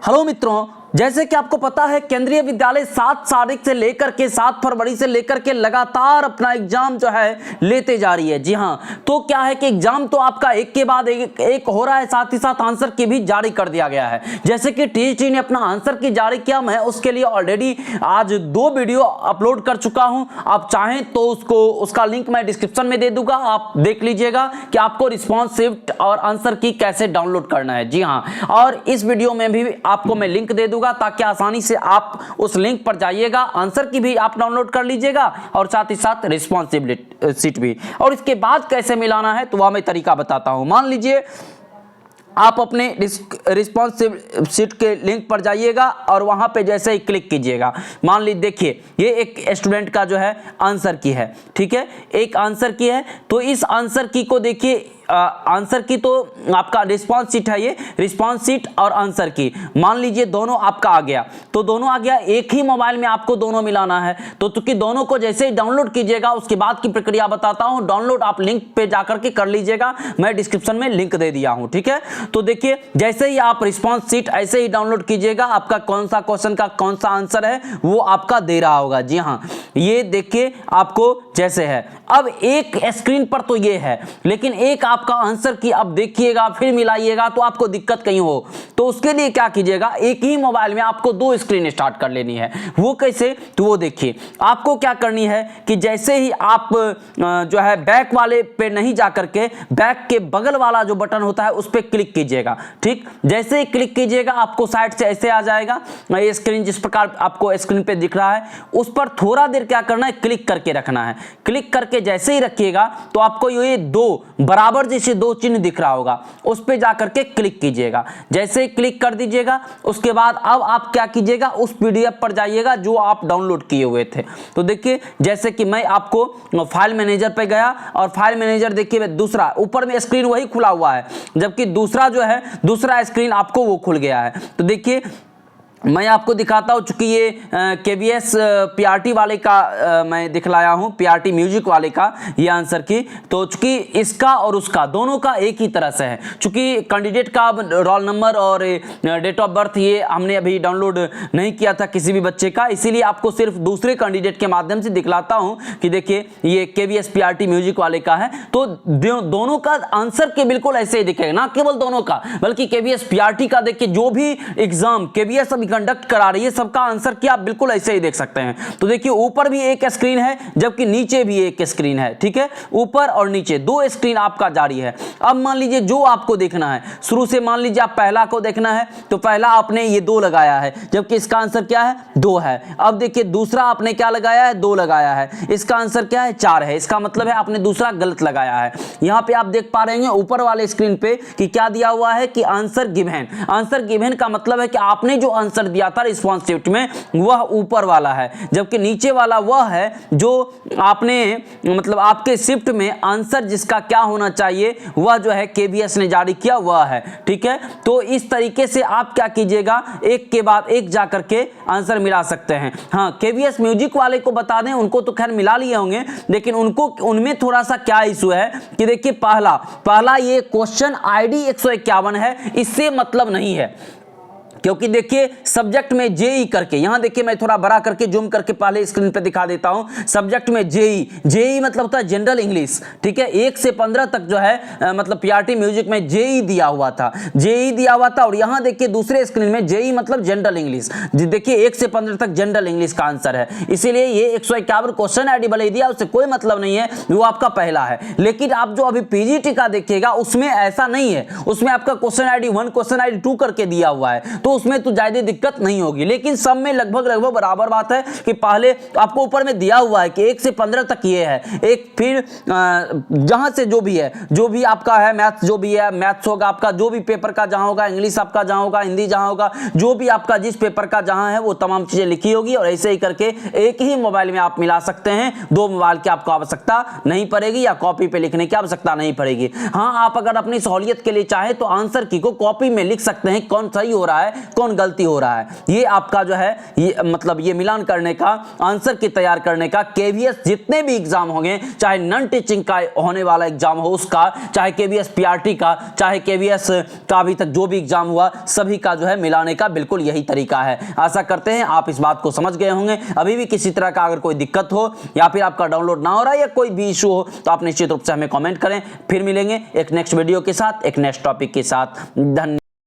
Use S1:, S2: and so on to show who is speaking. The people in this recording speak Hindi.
S1: हेलो मित्रों, जैसे कि आपको पता है केंद्रीय विद्यालय 7 तारीख से लेकर के 7 फरवरी से लेकर के लगातार अपना एग्जाम जो है लेते जा रही है। जी हाँ, तो क्या है कि एग्जाम तो आपका एक के बाद एक हो रहा है, साथ ही साथ आंसर की भी जारी कर दिया गया है। जैसे कि टीजीटी ने अपना आंसर की जारी किया, मैं उसके लिए ऑलरेडी आज 2 वीडियो अपलोड कर चुका हूं। आप चाहें तो उसका लिंक मैं डिस्क्रिप्शन में दे दूंगा, आप देख लीजिएगा कि आपको रिस्पॉन्स शिफ्ट और आंसर की कैसे डाउनलोड करना है। जी हाँ, और इस वीडियो में भी आपको मैं लिंक दे दूंगा ताकि आसानी से आप उस लिंक पर जाइएगा, आंसर की भी आप डाउनलोड कर लीजिएगा और साथ ही साथ रिस्पॉन्सिबिलिटी सीट भी। और इसके बाद कैसे मिलाना है तो वह मैं तरीका बताता हूं। मान लीजिए आप अपने रिस्पॉन्स सीट के लिंक पर जाइएगा और वहां पे जैसे ही क्लिक कीजिएगा, मान लीजिए देखिए ये एक स्टूडेंट का जो है आंसर की है, ठीक है, एक आंसर की है। तो इस आंसर की को देखिए, आंसर की तो आपका रिस्पॉन्स सीट है, ये रिस्पॉन्स सीट और आंसर की मान लीजिए दोनों आपका आ गया। तो दोनों आ गया, एक ही मोबाइल में आपको दोनों मिलाना है। तो चूंकि दोनों को जैसे ही डाउनलोड कीजिएगा उसके बाद की प्रक्रिया बताता हूं। डाउनलोड आप लिंक पे जाकर के कर लीजिएगा, मैं डिस्क्रिप्शन में लिंक दे दिया हूं, ठीक है। तो देखिए जैसे ही आप रिस्पॉन्स सीट ऐसे ही डाउनलोड कीजिएगा, आपका कौन सा क्वेश्चन का कौन सा आंसर है वो आपका दे रहा होगा। जी हाँ, ये देखिए आपको जैसे है। अब एक स्क्रीन पर तो ये है, लेकिन एक आपका आंसर की अब देखिएगा फिर मिलाइएगा तो आपको दिक्कत कहीं हो, तो उसके लिए क्या कीजिएगा, एक ही मोबाइल में आपको 2 स्क्रीन स्टार्ट कर लेनी है। वो कैसे, तो वो देखिए आपको क्या करनी है कि जैसे ही आप जो है बैक वाले पे नहीं जाकर के बैक के बगल वाला जो बटन होता है उस पर क्लिक कीजिएगा। ठीक, जैसे ही क्लिक कीजिएगा आपको साइड से ऐसे आ जाएगा ये स्क्रीन, जिस प्रकार आपको स्क्रीन पे दिख रहा है उस पर थोड़ा देर क्या करना है, क्लिक करके रखना है। क्लिक करके जैसे ही रखिएगा तो आपको ये 2 बराबर जैसे 2 चिन्ह दिख रहा होगा, उस पे जाकर के क्लिक कीजिएगा। जैसे ही क्लिक कर दीजिएगा उसके बाद अब आप क्या कीजिएगा, उस पीडीएफ पर जाइएगा जो आप डाउनलोड किए हुए थे। तो देखिए जैसे कि मैं आपको फाइल मैनेजर पे गया और फाइल मैनेजर देखिए दूसरा ऊपर में स्क्रीन वही खुला हुआ है, जबकि दूसरा जो है दूसरा स्क्रीन आपको वो खुल गया है। तो देखिए मैं आपको दिखाता हूं, चूंकि ये केवीएस पीआरटी वाले का मैं दिखलाया हूं, पीआरटी म्यूजिक वाले का ये आंसर की। तो चूंकि इसका और उसका दोनों का एक ही तरह से है, चूंकि कैंडिडेट का रोल नंबर और डेट ऑफ बर्थ ये हमने अभी डाउनलोड नहीं किया था किसी भी बच्चे का, इसीलिए आपको सिर्फ दूसरे कैंडिडेट के माध्यम से दिखलाता हूं कि देखिए ये केवीएस पीआरटी म्यूजिक वाले का है। तो दोनों का आंसर के बिल्कुल ऐसे ही दिखेगा, ना केवल दोनों का बल्कि केवीएस पीआरटी का देखिए जो भी एग्जाम केवीएस कंडक्ट करा रही है सबका आंसर की आप बिल्कुल ऐसे ही देख सकते हैं। तो देखिए ऊपर भी एक स्क्रीन है जबकि नीचे भी एक स्क्रीन है, ठीक है, ऊपर और नीचे 2 स्क्रीन आपका जारी है। अब मान लीजिए जो आपको देखना है शुरू से, मान लीजिए आप पहला को देखना है तो पहला आपने ये 2 लगाया है जबकि इसका आंसर क्या है, 2 है। अब देखिए दूसरा आपने क्या लगाया है, 2 लगाया है, इसका आंसर क्या है, 4 है। इसका मतलब है आपने दूसरा गलत लगाया है। यहां पे आप देख पा रहे हैं ऊपर वाले स्क्रीन पे कि क्या दिया हुआ है कि आंसर गिवन। आंसर गिवन का मतलब है कि आपने जो आंसर दिया था रिस्पॉन्स शिफ्ट में वह ऊपर वाला है, जबकि नीचे वाला वह है जो आपने मतलब आपके शिफ्ट में आंसर जिसका क्या होना चाहिए वह जो है केवीएस ने जारी किया वह है, ठीक है। तो इस तरीके से आप क्या कीजिएगा, एक के बाद एक जाकर के आंसर मिला सकते हैं। हाँ, केवीएस म्यूजिक वाले को बता दें, उनको तो खैर मिला लिए होंगे, लेकिन उनमें थोड़ा सा क्या इशू है कि देखिए पहला ये क्वेश्चन आईडी 151 है, इससे मतलब नहीं है, क्योंकि देखिए सब्जेक्ट में जेई करके, यहां देखिए मैं थोड़ा बड़ा करके जूम करके पहले स्क्रीन पे दिखा देता हूं। सब्जेक्ट में जेई मतलब होता है जनरल इंग्लिश, ठीक है। 1 से 15 तक जो है मतलब पीआरटी म्यूजिक में जेई दिया हुआ था, और यहां देखिए दूसरे स्क्रीन में जेई मतलब जनरल इंग्लिश। देखिए 1 से 15 तक जनरल इंग्लिश का आंसर है, इसीलिए ये 151 क्वेश्चन आईडी भले दिया, उससे कोई मतलब नहीं है, वो आपका पहला है। लेकिन आप जो अभी पीजीटी का देखिएगा उसमें ऐसा नहीं है, उसमें आपका क्वेश्चन आईडी 1 क्वेश्चन आईडी 2 करके दिया हुआ है, तो उसमें तो ज्यादा दिक्कत नहीं होगी। लेकिन सब में लगभग बराबर बात है कि पहले आपको ऊपर में दिया हुआ है कि 1 से 15 तक ये है, एक फिर जहां से जो भी है, जो भी आपका है मैथ्स, जो भी है मैथ्स होगा आपका, जो भी पेपर का जहां होगा, इंग्लिश आपका जहां होगा, हिंदी जहां होगा, जो भी आपका जिस पेपर का जहां है वो तमाम चीजें लिखी होगी। और ऐसे ही करके एक ही मोबाइल में आप मिला सकते हैं, 2 मोबाइल की आपको आवश्यकता नहीं पड़ेगी या कॉपी पे लिखने की आवश्यकता नहीं पड़ेगी। हाँ, आप अगर अपनी सहूलियत के लिए चाहे तो आंसर की को कॉपी में लिख सकते हैं, कौन सही हो रहा है कौन गलती हो रहा है। ये आपका जो है ये मतलब ये मिलान करने का, आंसर की तैयार करने का केवीएस जितने भी एग्जाम होंगे, चाहे नॉन टीचिंग का होने वाला एग्जाम हो उसका, चाहे केवीएस पीआरटी का, चाहे केवीएस का अभी तक जो भी एग्जाम हुआ, सभी का जो है मिलाने का बिल्कुल यही तरीका है। आशा करते हैं आप इस बात को समझ गए होंगे। अभी भी किसी तरह का अगर कोई दिक्कत हो या फिर आपका डाउनलोड ना हो रहा है या कोई भी इशू हो तो आप निश्चित रूप से हमें कमेंट करें। फिर मिलेंगे एक नेक्स्ट वीडियो के साथ, एक नेक्स्ट टॉपिक के साथ। धन्यवाद।